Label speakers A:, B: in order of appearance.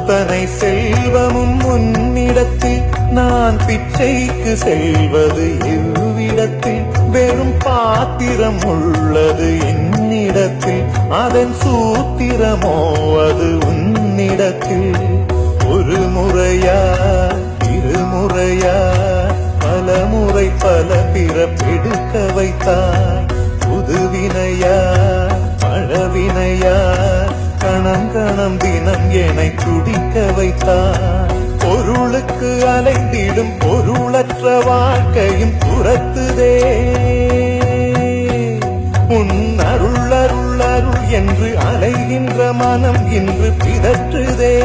A: அத்தனை செல்வமும் உன்னிடத்தில் நான் பிச்சைக்கு செல்வது எவ்விடத்தில் வெறும் பாத்திரம் உள்ளது என்னிடத்தில் அதன் சூத்திரமோ அது உன்னிடத்தில் ஒரு முறையா இருமுறையா பல முறை பல பிறப்பெடுக்க வைத்தாய் புதுவினையா பழவினையா கணம் கணம் தினம் என்னை துடிக்க வைத்தாய் பொருளுக்கு அலைந்திடும் பொருளற்ற வாழ்க்கையும் துரத்துதே உன் அருள் அருள் அருள் என்று அலைகின்ற மனம் இன்று பிதற்றுதே